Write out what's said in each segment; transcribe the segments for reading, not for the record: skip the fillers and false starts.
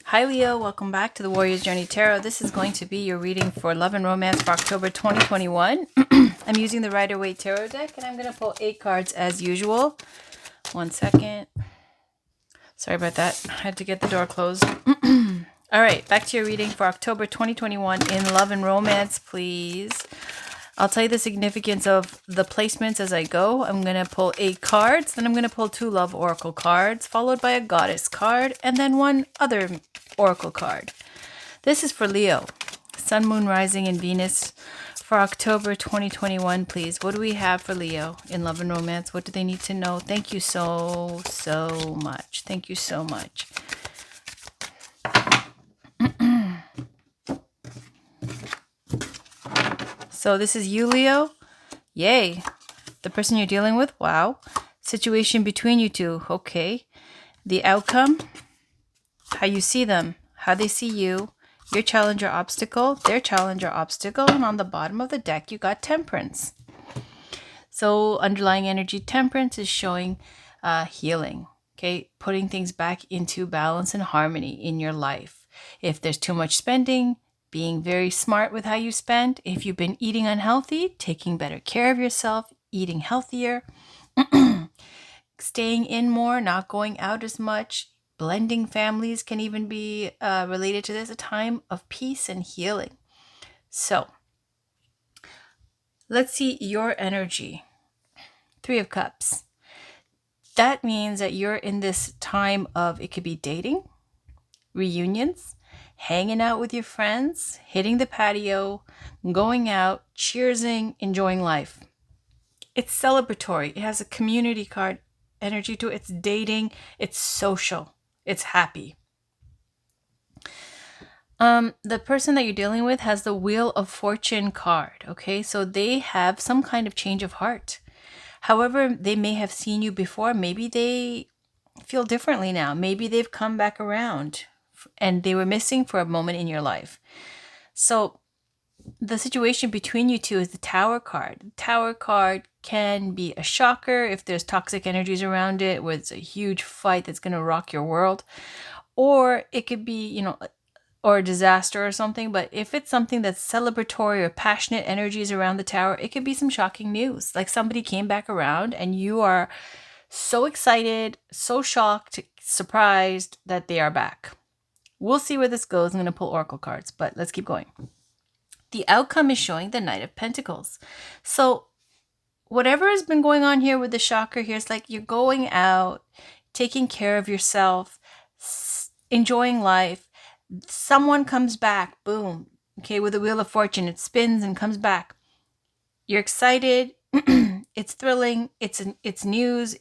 Hi Leo, welcome back to the Warrior's Journey Tarot. This is going to be your reading for love and romance for October 2021. I'm using the Rider-Waite Tarot deck and I'm going to pull 8 cards as usual. 1 second. Sorry about that. I had to get the door closed. All right, back to your reading for October 2021 in love and romance, please. I'll tell you the significance of the placements as I go. I'm going to pull 8 cards, then I'm going to pull 2 Love Oracle cards, followed by a Goddess card, and then one other Oracle card. This is for Leo. Sun, Moon, Rising, and Venus for October 2021, please. What do we have for Leo in love and romance? What do they need to know? Thank you so much. Thank you so much. So this is you, Leo. Yay. The person you're dealing with. Wow. Situation between you two. Okay. The outcome. How you see them. How they see you. Your challenge or obstacle. Their challenge or obstacle. And on the bottom of the deck, you got Temperance. So underlying energy Temperance is showing healing. Okay. Putting things back into balance and harmony in your life. If there's too much spending, being very smart with how you spend. If you've been eating unhealthy, taking better care of yourself, eating healthier, staying in more, not going out as much. Blending families can even be related to this, a time of peace and healing. So let's see your energy. 3 of Cups. That means that you're in this time of, it could be dating, reunions, hanging out with your friends, hitting the patio, going out, cheersing, enjoying life. It's celebratory. It has a community card energy to it. It's dating. It's social. It's happy. The person that you're dealing with has the Wheel of Fortune card. Okay, so they have some kind of change of heart. However, they may have seen you before. Maybe they feel differently now. Maybe they've come back around and they were missing for a moment in your life. So the situation between you two is the Tower card. The Tower card can be a shocker if there's toxic energies around it, where it's a huge fight that's going to rock your world. Or it could be, or a disaster or something. But if it's something that's celebratory or passionate energies around the Tower, it could be some shocking news. Like somebody came back around and you are so excited, so shocked, surprised that they are back. We'll see where this goes. I'm going to pull Oracle cards, but let's keep going. The outcome is showing the Knight of Pentacles. So whatever has been going on here with the shocker here, it's like you're going out, taking care of yourself, enjoying life. Someone comes back, boom. Okay, with the Wheel of Fortune, it spins and comes back. You're excited. It's thrilling. It's news.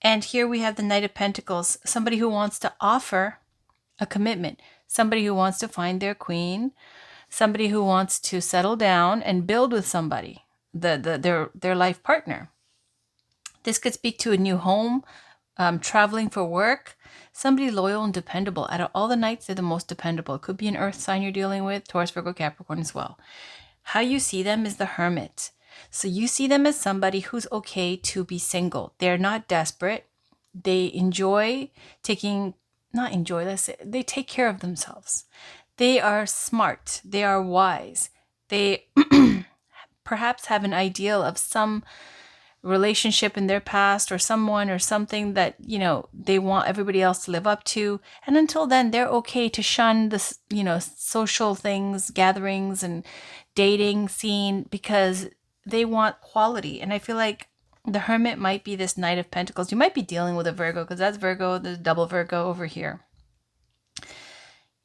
And here we have the Knight of Pentacles, somebody who wants to offer a commitment, somebody who wants to find their queen, somebody who wants to settle down and build with somebody, their life partner. This could speak to a new home, traveling for work, somebody loyal and dependable. Out of all the Knights, they're the most dependable. It could be an earth sign you're dealing with, Taurus, Virgo, Capricorn as well. How you see them is the Hermit. So you see them as somebody who's okay to be single. They're not desperate. They enjoy taking, not enjoy, let's say, they take care of themselves. They are smart. They are wise. They perhaps have an ideal of some relationship in their past or someone or something that, they want everybody else to live up to. And until then, they're okay to shun the, social things, gatherings and dating scene because they want quality. And I feel like the Hermit might be this Knight of Pentacles. You might be dealing with a Virgo because that's Virgo, the double Virgo over here.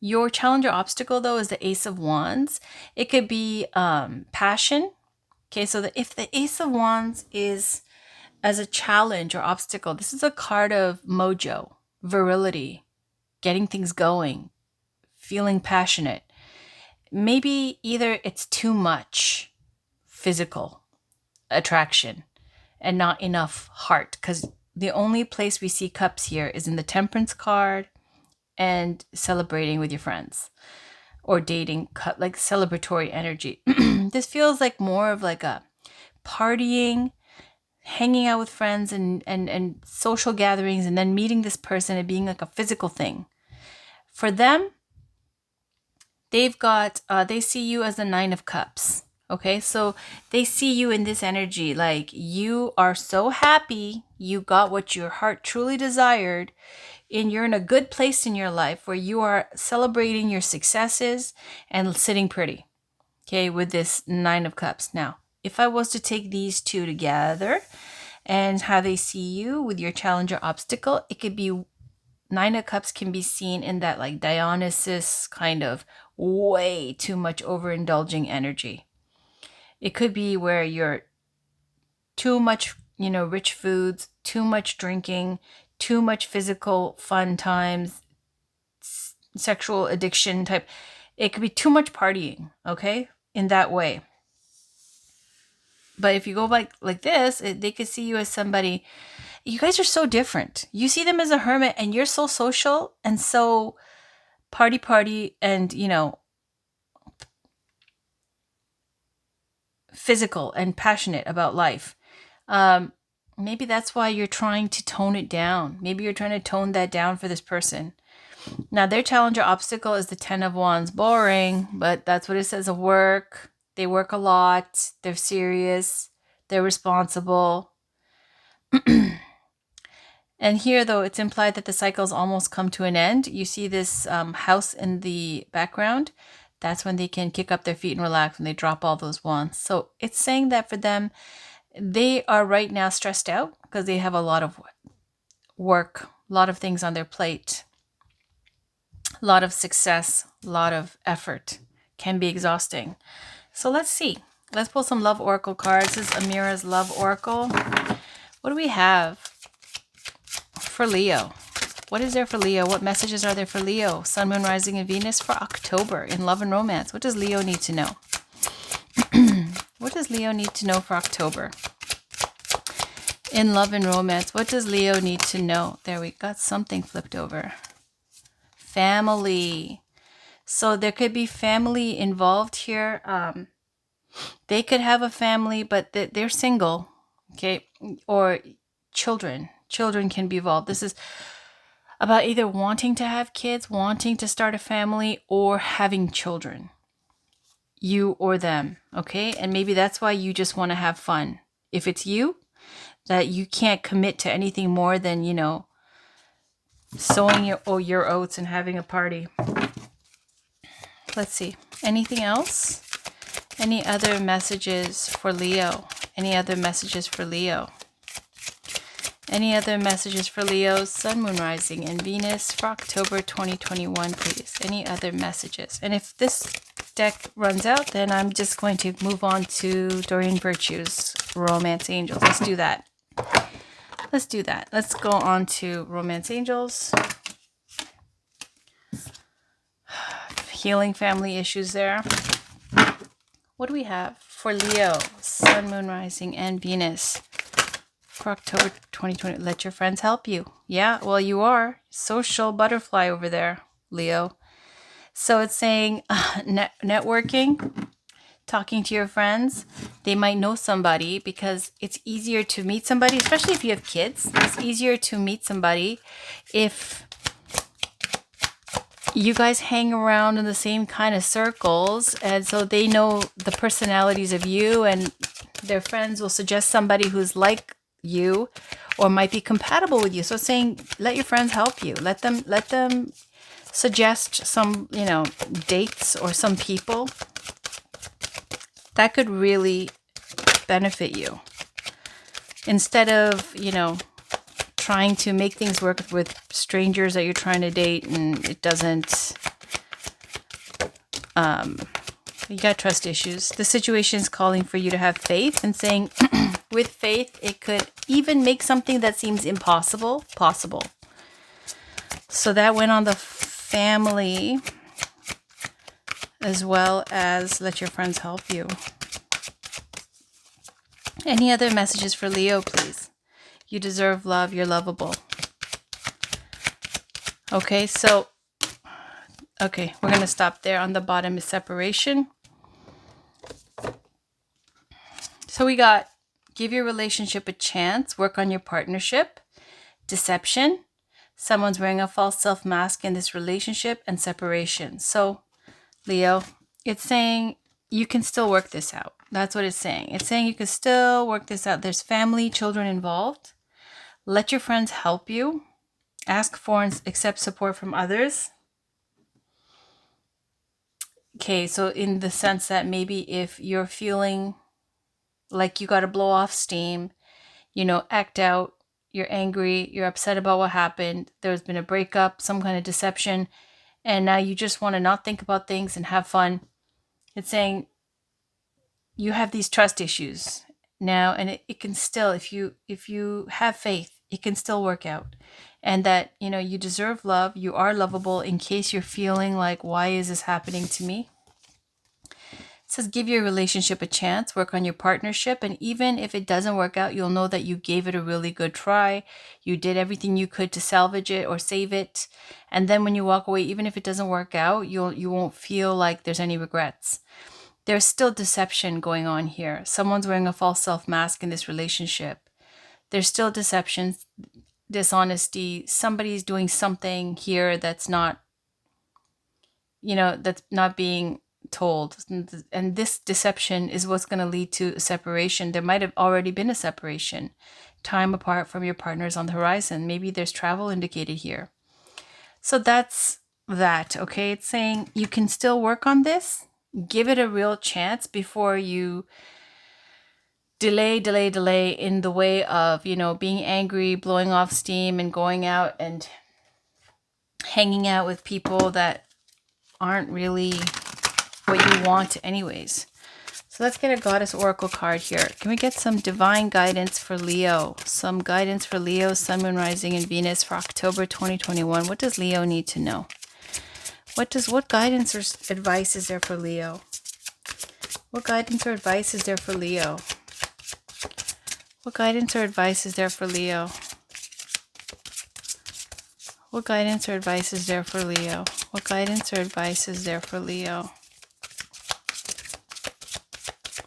Your challenge or obstacle, though, is the Ace of Wands. It could be passion. Okay, so if the Ace of Wands is as a challenge or obstacle, this is a card of mojo, virility, getting things going, feeling passionate. Maybe either it's too much physical attraction and not enough heart, because the only place we see cups here is in the Temperance card and celebrating with your friends or dating, like celebratory energy. This feels like more of like a partying, hanging out with friends and social gatherings, and then meeting this person and being like a physical thing. For them, they see you as the Nine of Cups. Okay, so they see you in this energy like you are so happy you got what your heart truly desired, and you're in a good place in your life where you are celebrating your successes and sitting pretty. Okay, with this Nine of Cups. Now, if I was to take these two together and how they see you with your challenge or obstacle, it could be Nine of Cups can be seen in that like Dionysus kind of way too much overindulging energy. It could be where you're too much, rich foods, too much drinking, too much physical fun times, sexual addiction type. It could be too much partying, okay? In that way. But if you go like this, they could see you as somebody. You guys are so different. You see them as a hermit, and you're so social and so party, and physical and passionate about life. Maybe that's why you're trying to tone it down. Maybe you're trying to tone that down for this person. Now, their challenge or obstacle is the Ten of Wands. Boring, but that's what it says of work. They work a lot. They're serious. They're responsible. And here, though, it's implied that the cycle's almost come to an end. You see this house in the background. That's when they can kick up their feet and relax, when they drop all those wands. So it's saying that for them, they are right now stressed out because they have a lot of work, a lot of things on their plate, a lot of success, a lot of effort. Can be exhausting. So let's see. Let's pull some love oracle cards. This is Amira's love oracle. What do we have for Leo? What is there for Leo? What messages are there for Leo? Sun, Moon, Rising, and Venus for October in love and romance. What does Leo need to know? What does Leo need to know for October? In love and romance, what does Leo need to know? There, we got something flipped over. Family. So there could be family involved here. They could have a family, but they're single. Okay. Or children. Children can be involved. This is about either wanting to have kids, wanting to start a family, or having children. You or them. Okay. And maybe that's why you just want to have fun. If it's you, that you can't commit to anything more than, sowing your oats and having a party. Let's see. Anything else? Any other messages for Leo? Any other messages for Leo? Any other messages for Leo, Sun, Moon, Rising, and Venus for October 2021, please? Any other messages? And if this deck runs out, then I'm just going to move on to Doreen Virtue's Romance Angels. Let's do that. Let's do that. Let's go on to Romance Angels. Healing family issues there. What do we have for Leo, Sun, Moon, Rising, and Venus for October 2020? Let your friends help you. Yeah, well, you are. Social butterfly over there, Leo. So it's saying networking, talking to your friends. They might know somebody because it's easier to meet somebody, especially if you have kids. It's easier to meet somebody if you guys hang around in the same kind of circles, and so they know the personalities of you, and their friends will suggest somebody who's like you or might be compatible with you. So it's saying let your friends help you. Let them suggest some, dates or some people that could really benefit you. Instead of, trying to make things work with strangers that you're trying to date and it doesn't, you got trust issues. The situation is calling for you to have faith and saying with faith, it could even make something that seems impossible possible. So that went on the family as well as let your friends help you. Any other messages for Leo, please? You deserve love. You're lovable. Okay, we're going to stop there. On the bottom is separation. So we got give your relationship a chance, work on your partnership, deception, Someone's wearing a false self mask in this relationship and separation. So, Leo, it's saying you can still work this out. That's what it's saying. It's saying you can still work this out. There's family, children involved. Let your friends help you. Ask for and accept support from others. Okay, so in the sense that maybe if you're feeling like you got to blow off steam, act out, you're angry, you're upset about what happened, there's been a breakup, some kind of deception, and now you just want to not think about things and have fun. It's saying you have these trust issues now, and it can still, if you have faith, it can still work out. And that, you deserve love, you are lovable, in case you're feeling like, why is this happening to me? It says give your relationship a chance, work on your partnership, and even if it doesn't work out, you'll know that you gave it a really good try. You did everything you could to salvage it or save it. And then when you walk away, even if it doesn't work out, you won't feel like there's any regrets. There's still deception going on here. Someone's wearing a false self mask in this relationship. There's still deception, dishonesty. Somebody's doing something here that's not, that's not being told. And this deception is what's going to lead to a separation. There might have already been a separation. Time apart from your partners on the horizon. Maybe there's travel indicated here. So that's that, okay? It's saying you can still work on this. Give it a real chance before you delay in the way of, being angry, blowing off steam, and going out and hanging out with people that aren't really what you want anyways. So let's get a Goddess Oracle card here. Can we get some divine guidance for Leo? Some guidance for Leo, Sun, Moon, Rising, and Venus for October 2021. What does Leo need to know? What guidance or advice is there for Leo? What guidance or advice is there for Leo? What guidance or advice is there for Leo? What guidance or advice is there for Leo? What guidance or advice is there for Leo?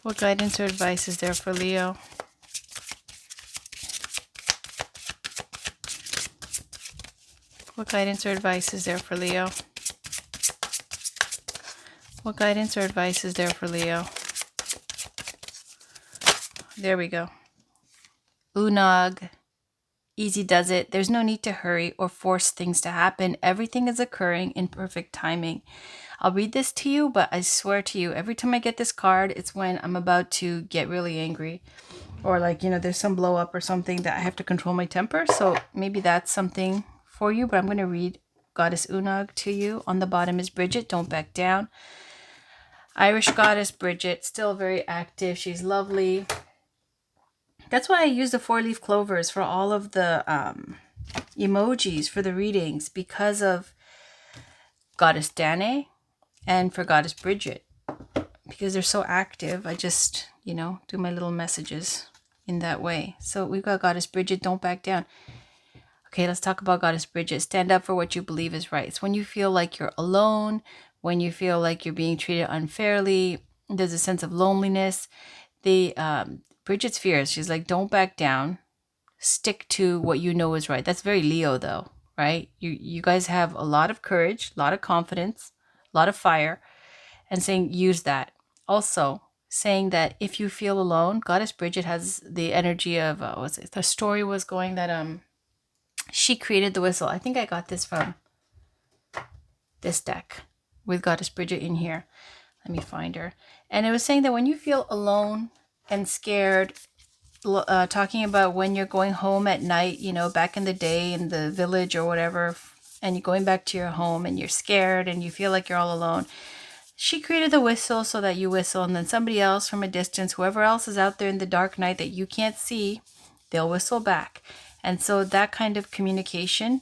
What guidance or advice is there for Leo? What guidance or advice is there for Leo? What guidance or advice is there for Leo? There we go. Unag. Easy does it. There's no need to hurry or force things to happen. Everything is occurring in perfect timing. I'll read this to you, but I swear to you, every time I get this card, it's when I'm about to get really angry. Or like, there's some blow up or something that I have to control my temper. So maybe that's something for you, but I'm going to read Goddess Unag to you. On the bottom is Bridget, don't back down. Irish goddess Bridget, still very active. She's lovely. That's why I use the 4-leaf clovers for all of the emojis for the readings, because of Goddess Danae and for Goddess Bridget. Because they're so active, I just, do my little messages in that way. So we've got Goddess Bridget, don't back down. Okay, let's talk about Goddess Bridget. Stand up for what you believe is right. It's when you feel like you're alone, when you feel like you're being treated unfairly, there's a sense of loneliness. Bridget's fierce. She's like, don't back down. Stick to what you know is right. That's very Leo though, right? You guys have a lot of courage, a lot of confidence, a lot of fire, and saying use that. Also saying that if you feel alone, Goddess Bridget has the energy of, the story was going that she created the whistle. I think I got this from this deck with Goddess Bridget in here. Let me find her. And it was saying that when you feel alone and scared, talking about when you're going home at night, back in the day in the village or whatever, and you're going back to your home and you're scared and you feel like you're all alone. She created the whistle so that you whistle, and then somebody else from a distance, whoever else is out there in the dark night that you can't see, they'll whistle back. And so that kind of communication,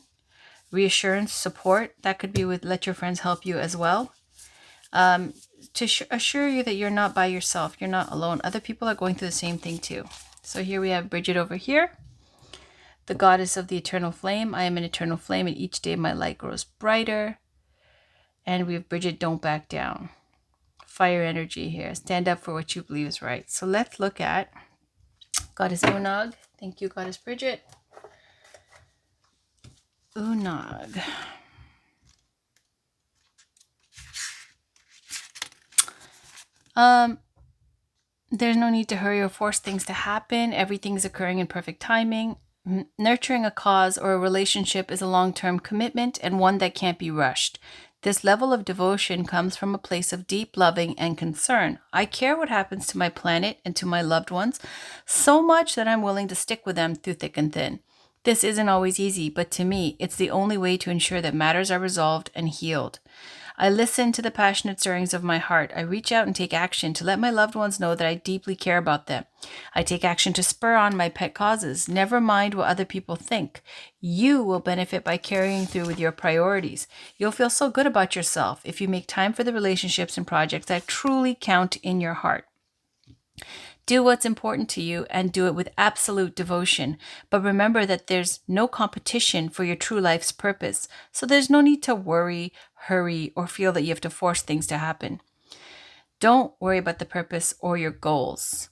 reassurance, support, that could be with let your friends help you as well. To assure you that you're not by yourself, you're not alone. Other people are going through the same thing too. So here we have Bridget over here, the goddess of the eternal flame. I am an eternal flame, and each day my light grows brighter. And we have Bridget, don't back down. Fire energy here. Stand up for what you believe is right. So let's look at Goddess Unag. Thank you, Goddess Bridget. Unag. There's no need to hurry or force things to happen. Everything's occurring in perfect timing. Nurturing a cause or a relationship is a long-term commitment and one that can't be rushed. This level of devotion comes from a place of deep loving and concern. I care what happens to my planet and to my loved ones so much that I'm willing to stick with them through thick and thin. This isn't always easy, but to me, it's the only way to ensure that matters are resolved and healed. I listen to the passionate stirrings of my heart. I reach out and take action to let my loved ones know that I deeply care about them. I take action to spur on my pet causes. Never mind what other people think. You will benefit by carrying through with your priorities. You'll feel so good about yourself if you make time for the relationships and projects that truly count in your heart. Do what's important to you and do it with absolute devotion. But remember that there's no competition for your true life's purpose. So there's no need to worry, hurry, or feel that you have to force things to happen. Don't worry about the purpose or your goals.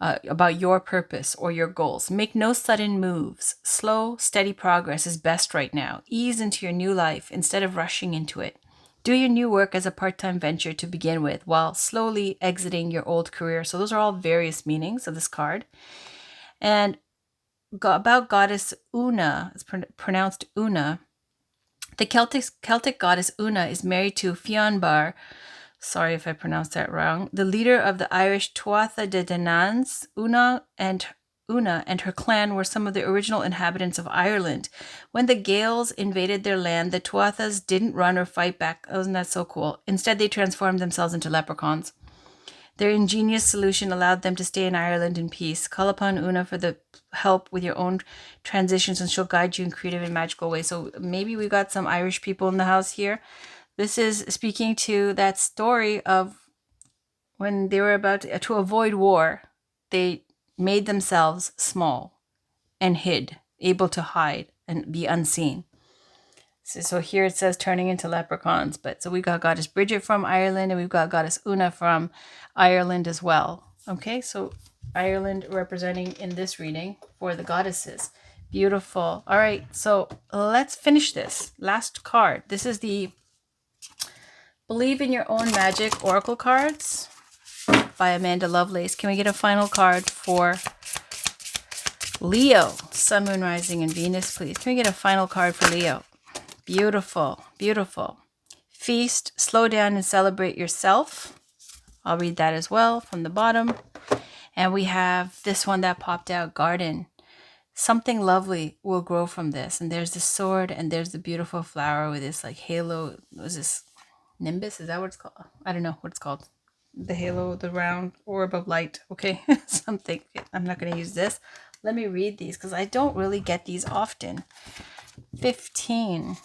About your purpose or your goals. Make no sudden moves. Slow, steady progress is best right now. Ease into your new life instead of rushing into it. Do your new work as a part-time venture to begin with while slowly exiting your old career. So those are all various meanings of this card. And about goddess Una, it's pronounced Una. The Celtic goddess Una is married to Fionn, sorry if I pronounced that wrong, the leader of the Irish Tuatha De Dananns. Una and her clan were some of the original inhabitants of Ireland. When the Gaels invaded their land, the Tuathas didn't run or fight back. Isn't that so cool? Instead, they transformed themselves into leprechauns. Their ingenious solution allowed them to stay in Ireland in peace. Call upon Una for the help with your own transitions, and she'll guide you in creative and magical ways. So maybe we got some Irish people in the house here. This is speaking to that story of when they were about to avoid war. They made themselves small and hid, able to hide and be unseen. So here it says turning into leprechauns. But so we got goddess Bridget from Ireland, and we've got goddess Una from Ireland as well. Okay, so Ireland representing in this reading for the goddesses. Beautiful. All right, so let's finish this. Last card. This is the Believe in Your Own Magic Oracle cards by Amanda Lovelace. Can we get a final card for Leo? Sun, Moon, Rising, and Venus, please. Can we get a final card for Leo? Beautiful, beautiful. Feast, slow down, and celebrate yourself. I'll read that as well from the bottom. And we have this one that popped out, Garden. Something lovely will grow from this. And there's the sword, and there's the beautiful flower with this like halo. What is this? Nimbus? Is that what it's called? I don't know what it's called. The halo, the round orb of light. Okay, something. I'm not going to use this. Let me read these because I don't really get these often. 15.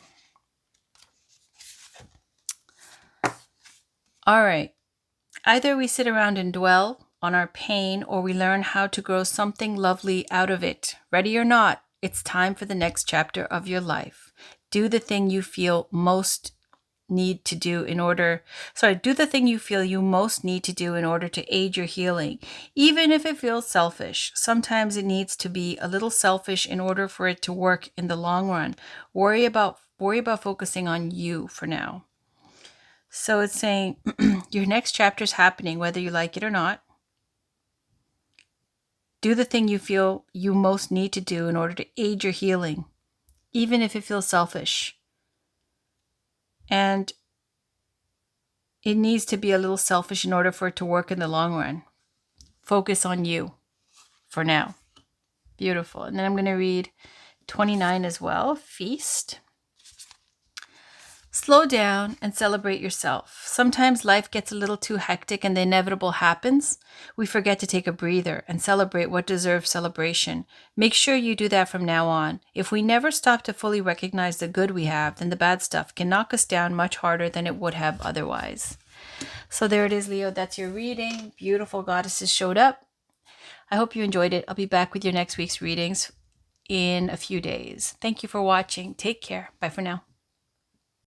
All right. Either we sit around and dwell on our pain, or we learn how to grow something lovely out of it. Ready or not, it's time for the next chapter of your life. Do the thing you feel most need to do in order do the thing you feel you most need to do in order to aid your healing, even if it feels selfish. Sometimes it needs to be a little selfish in order for it to work in the long run. Worry about focusing on you for now. So it's saying your next chapter is happening whether you like it or not. Do the thing you feel you most need to do in order to aid your healing, even if it feels selfish. And it needs to be a little selfish in order for it to work in the long run. Focus on you for now. Beautiful. And then I'm going to read 29 as well. Feast. Slow down and celebrate yourself. Sometimes life gets a little too hectic and the inevitable happens. We forget to take a breather and celebrate what deserves celebration. Make sure you do that from now on. If we never stop to fully recognize the good we have, then the bad stuff can knock us down much harder than it would have otherwise. So there it is, Leo. That's your reading. Beautiful goddesses showed up. I hope you enjoyed it. I'll be back with your next week's readings in a few days. Thank you for watching. Take care. Bye for now.